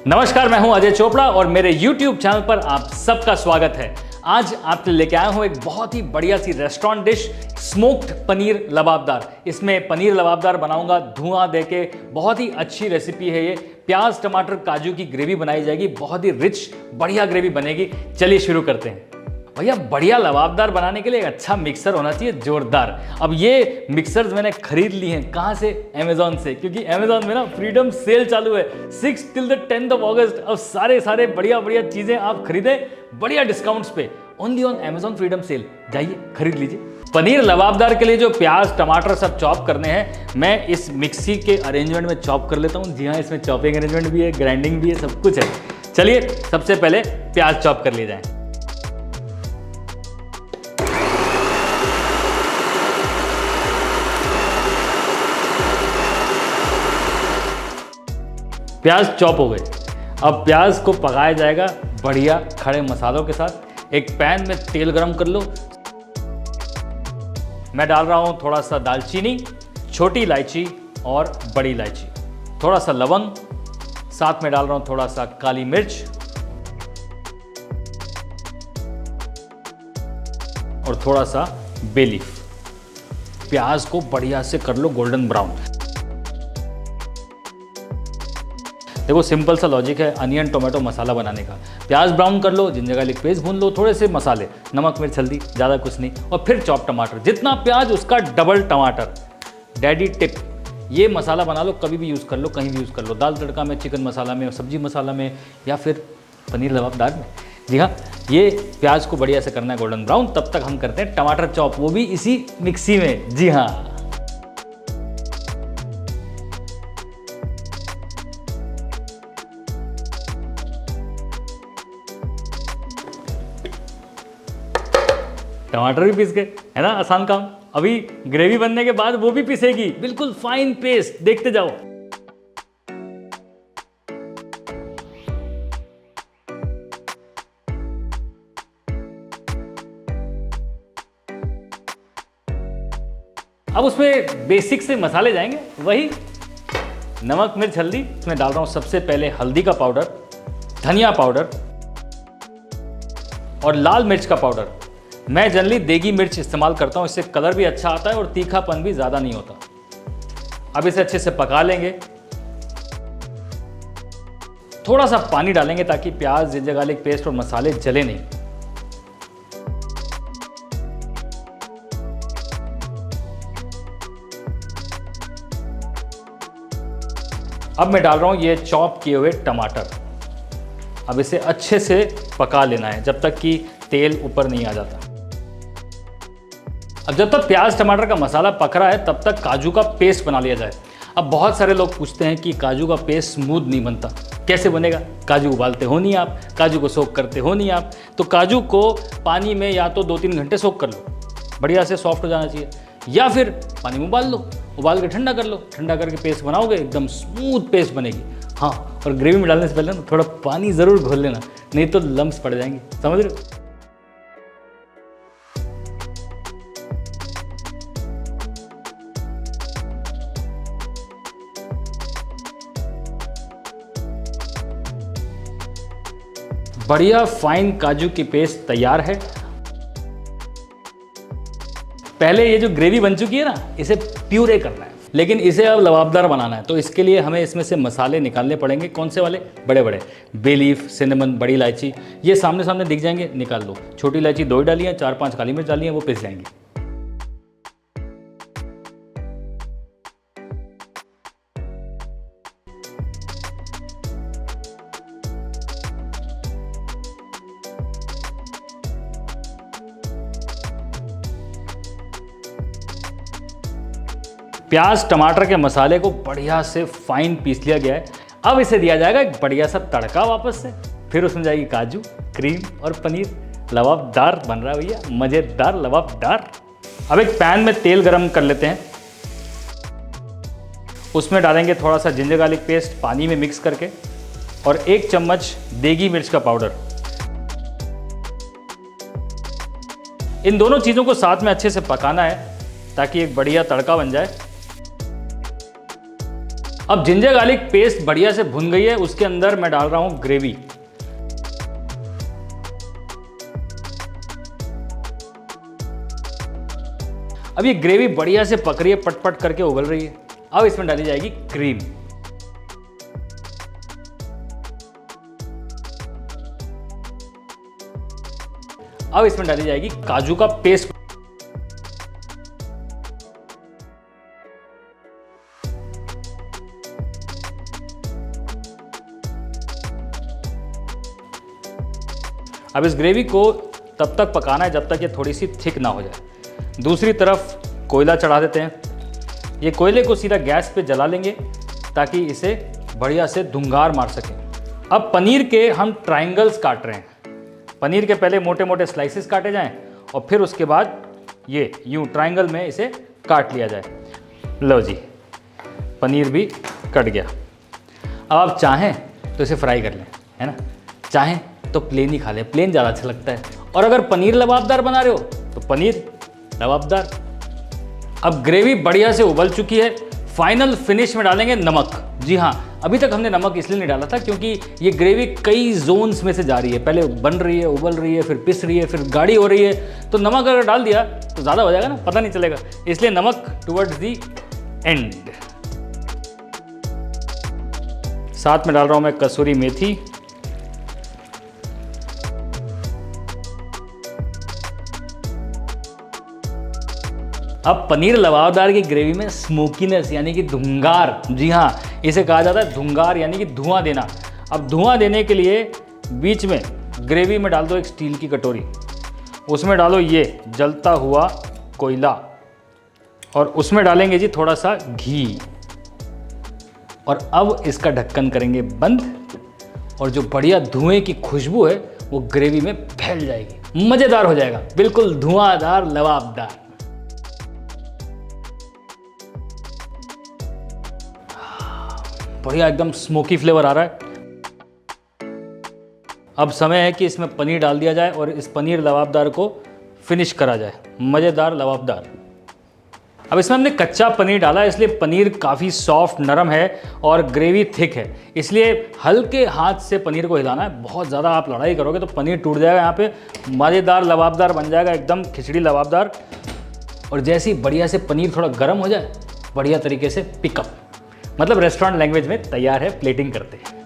नमस्कार, मैं हूं अजय चोपड़ा और मेरे YouTube चैनल पर आप सबका स्वागत है। आज आपके लेके आया हूं एक बहुत ही बढ़िया सी रेस्टोरेंट डिश, स्मोक्ड पनीर लबाबदार। इसमें पनीर लबाबदार बनाऊंगा धुआं देके। बहुत ही अच्छी रेसिपी है ये। प्याज टमाटर काजू की ग्रेवी बनाई जाएगी, बहुत ही रिच बढ़िया ग्रेवी बनेगी। चलिए शुरू करते हैं। भैया बढ़िया लबाबदार बनाने के लिए एक अच्छा मिक्सर होना चाहिए, जोरदार। अब ये मिक्सर्स मैंने खरीद ली हैं। कहाँ से? अमेजोन से, क्योंकि अमेजोन में ना फ्रीडम सेल चालू है 6 till 10 अगस्त। अब सारे बढ़िया बढ़िया चीज़ें आप खरीदें बढ़िया डिस्काउंट्स पे, only on Amazon freedom cell. जाइए खरीद लीजिए। पनीर लबाबदार के लिए जो प्याज टमाटर सब चॉप करने हैं, मैं इस मिक्सी के अरेंजमेंट में चॉप कर लेता हूँ। जी हाँ, इसमें चॉपिंग अरेंजमेंट भी है, ग्राइंडिंग भी है, सब कुछ है। चलिए सबसे पहले प्याज चॉप कर लिए जाए। प्याज चॉप हो गए। अब प्याज को पकाया जाएगा बढ़िया खड़े मसालों के साथ। एक पैन में तेल गरम कर लो। मैं डाल रहा हूं थोड़ा सा दालचीनी, छोटी इलायची और बड़ी इलायची, थोड़ा सा लवंग, साथ में डाल रहा हूं थोड़ा सा काली मिर्च और थोड़ा सा बे लीफ। प्याज को बढ़िया से कर लो गोल्डन ब्राउन। देखो सिंपल सा लॉजिक है अनियन टोमेटो मसाला बनाने का। प्याज ब्राउन कर लो, जिंजर गार्लिक पेस्ट भून लो, थोड़े से मसाले, नमक मिर्च हल्दी, ज़्यादा कुछ नहीं, और फिर चॉप टमाटर। जितना प्याज उसका डबल टमाटर। डैडी टिप, ये मसाला बना लो, कभी भी यूज़ कर लो, कहीं भी यूज़ कर लो। दाल तड़का में, चिकन मसाला में, सब्जी मसाला में, या फिर पनीर लबाबदार में। जी हाँ, ये प्याज को बढ़िया से करना है गोल्डन ब्राउन। तब तक हम करते हैं टमाटर चॉप, वो भी इसी मिक्सी में। जी हाँ, टमाटर भी पीस गए, है ना, आसान काम। अभी ग्रेवी बनने के बाद वो भी पिसेगी, बिल्कुल फाइन पेस्ट। देखते जाओ। अब उसमें बेसिक से मसाले जाएंगे, वही नमक मिर्च हल्दी। इसमें डाल रहा हूं सबसे पहले हल्दी का पाउडर, धनिया पाउडर और लाल मिर्च का पाउडर। मैं जनरली देगी मिर्च इस्तेमाल करता हूँ, इससे कलर भी अच्छा आता है और तीखापन भी ज़्यादा नहीं होता। अब इसे अच्छे से पका लेंगे। थोड़ा सा पानी डालेंगे ताकि प्याज, जिंजर गार्लिक पेस्ट और मसाले जले नहीं। अब मैं डाल रहा हूँ ये चॉप किए हुए टमाटर। अब इसे अच्छे से पका लेना है जब तक कि तेल ऊपर नहीं आ जाता। अब जब तक प्याज टमाटर का मसाला पक रहा है तब तक काजू का पेस्ट बना लिया जाए। अब बहुत सारे लोग पूछते हैं कि काजू का पेस्ट स्मूथ नहीं बनता, कैसे बनेगा? काजू उबालते हो नहीं आप, काजू को सोक करते हो नहीं आप। तो काजू को पानी में या तो 2-3 घंटे सोक कर लो, बढ़िया से सॉफ्ट हो जाना चाहिए, या फिर पानी में उबाल लो, उबाल के ठंडा कर लो। ठंडा करके पेस्ट बनाओगे, एकदम स्मूथ पेस्ट बनेगी। हाँ, और ग्रेवी में डालने से पहले ना थोड़ा पानी ज़रूर घोल लेना, नहीं तो लम्स पड़ जाएंगे, समझ रहे हो? बढ़िया फाइन काजू की पेस्ट तैयार है। पहले ये जो ग्रेवी बन चुकी है ना, इसे प्यूरे करना है, लेकिन इसे अब लबाबदार बनाना है। तो इसके लिए हमें इसमें से मसाले निकालने पड़ेंगे। कौन से वाले? बड़े बड़े। बे लीफ, सिनेमन, बड़ी इलायची, ये सामने सामने दिख जाएंगे, निकाल लो। छोटी इलायची 2 डाली है, 4-5 काली मिर्च डाली है, वो पिस जाएंगी। प्याज टमाटर के मसाले को बढ़िया से फाइन पीस लिया गया है। अब इसे दिया जाएगा एक बढ़िया सा तड़का वापस से। फिर उसमें जाएगी काजू, क्रीम और पनीर। लबाबदार बन रहा है भैया, मज़ेदार लबाबदार। अब एक पैन में तेल गरम कर लेते हैं। उसमें डालेंगे थोड़ा सा जिंजर गार्लिक पेस्ट पानी में मिक्स करके, और 1 चम्मच देगी मिर्च का पाउडर। इन दोनों चीज़ों को साथ में अच्छे से पकाना है ताकि एक बढ़िया तड़का बन जाए। अब जिंजर गार्लिक पेस्ट बढ़िया से भुन गई है, उसके अंदर मैं डाल रहा हूं ग्रेवी। अब ये ग्रेवी बढ़िया से पक रही है, पटपट करके उबल रही है। अब इसमें डाली जाएगी क्रीम। अब इसमें डाली जाएगी काजू का पेस्ट। अब इस ग्रेवी को तब तक पकाना है जब तक ये थोड़ी सी थिक ना हो जाए। दूसरी तरफ कोयला चढ़ा देते हैं। ये कोयले को सीधा गैस पे जला लेंगे ताकि इसे बढ़िया से धुंगार मार सके। अब पनीर के हम ट्रायंगल्स काट रहे हैं। पनीर के पहले मोटे मोटे स्लाइसेस काटे जाएं और फिर उसके बाद ये यूं ट्रायंगल में इसे काट लिया जाए। लो जी, पनीर भी कट गया। अब आप चाहें तो इसे फ्राई कर लें, है ना। चाहें तो प्लेन ही खा लें, प्लेन ज़्यादा अच्छा लगता है। और अगर पनीर लबाबदार बना रहे हो तो पनीर लबाबदार। अब ग्रेवी बढ़िया से उबल चुकी है। फाइनल फिनिश में डालेंगे नमक। जी हाँ, अभी तक हमने नमक इसलिए नहीं डाला था क्योंकि ये ग्रेवी कई जोन्स में से जा रही है। पहले बन रही है, उबल रही है, फिर पिस रही है, फिर गाढ़ी हो रही है। तो नमक अगर डाल दिया तो ज़्यादा हो जाएगा ना, पता नहीं चलेगा। इसलिए नमक टुवर्ड्स दी एंड। साथ में डाल रहा हूँ मैं कसूरी मेथी। अब पनीर लबाबदार की ग्रेवी में स्मोकीनेस यानी कि धुंगार, जी हाँ, इसे कहा जाता है धुंगार यानी कि धुआं देना। अब धुआं देने के लिए बीच में ग्रेवी में डाल दो एक स्टील की कटोरी, उसमें डालो ये जलता हुआ कोयला और उसमें डालेंगे जी थोड़ा सा घी। और अब इसका ढक्कन करेंगे बंद और जो बढ़िया धुएं की खुशबू है वो ग्रेवी में फैल जाएगी। मज़ेदार हो जाएगा, बिल्कुल धुआंधार लबाबदार। बढ़िया एकदम स्मोकी फ्लेवर आ रहा है। अब समय है कि इसमें पनीर डाल दिया जाए और इस पनीर लबाबदार को फिनिश करा जाए। मज़ेदार लबाबदार। अब इसमें हमने कच्चा पनीर डाला है, इसलिए पनीर काफ़ी सॉफ्ट नरम है और ग्रेवी थिक है। इसलिए हल्के हाथ से पनीर को हिलाना है। बहुत ज़्यादा आप लड़ाई करोगे तो पनीर टूट जाएगा। यहाँ पे मज़ेदार लबाबदार बन जाएगा, एकदम खिचड़ी लबाबदार। और जैसे ही बढ़िया से पनीर थोड़ा गर्म हो जाए, बढ़िया तरीके से पिकअप, मतलब रेस्टोरेंट लैंग्वेज में तैयार है, प्लेटिंग करते हैं।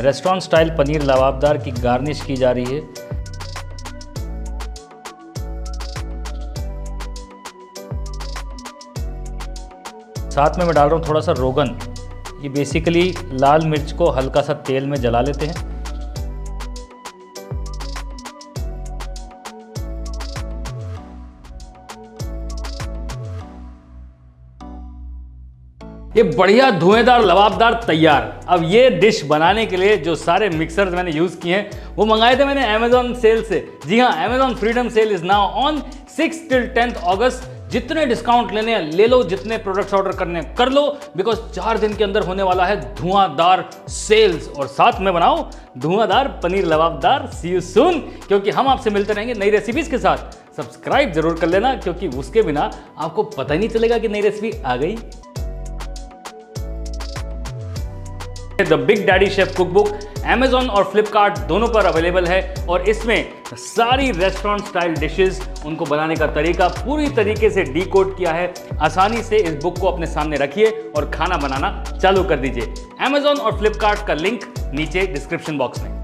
रेस्टोरेंट स्टाइल पनीर लबाबदार की गार्निश की जा रही है। साथ में मैं डाल रहा हूँ थोड़ा सा रोगन। ये बेसिकली लाल मिर्च को हल्का सा तेल में जला लेते हैं। ये बढ़िया धुएंदार लबाबदार तैयार। अब ये डिश बनाने के लिए जो सारे मिक्सर्स मैंने यूज़ किए हैं वो मंगाए थे मैंने अमेजॉन सेल से। जी हाँ, Amazon freedom cell is now on 6 till 10th अगस्त। जितने डिस्काउंट लेने हैं ले लो, जितने प्रोडक्ट्स ऑर्डर करने हैं कर लो, बिकॉज 4 दिन के अंदर होने वाला है धुआंधार सेल्स। और साथ में बनाओ धुआंधार पनीर लबाबदार। सी यू सून, क्योंकि हम आपसे मिलते रहेंगे नई रेसिपीज के साथ। सब्सक्राइब जरूर कर लेना क्योंकि उसके बिना आपको पता ही नहीं चलेगा कि नई रेसिपी आ गई। The big daddy chef cookbook Amazon और Flipkart दोनों पर अवेलेबल है और इसमें सारी रेस्टोरेंट स्टाइल डिशेस, उनको बनाने का तरीका पूरी तरीके से डीकोड किया है। आसानी से इस बुक को अपने सामने रखिए और खाना बनाना चालू कर दीजिए। Amazon और Flipkart का लिंक नीचे डिस्क्रिप्शन बॉक्स में।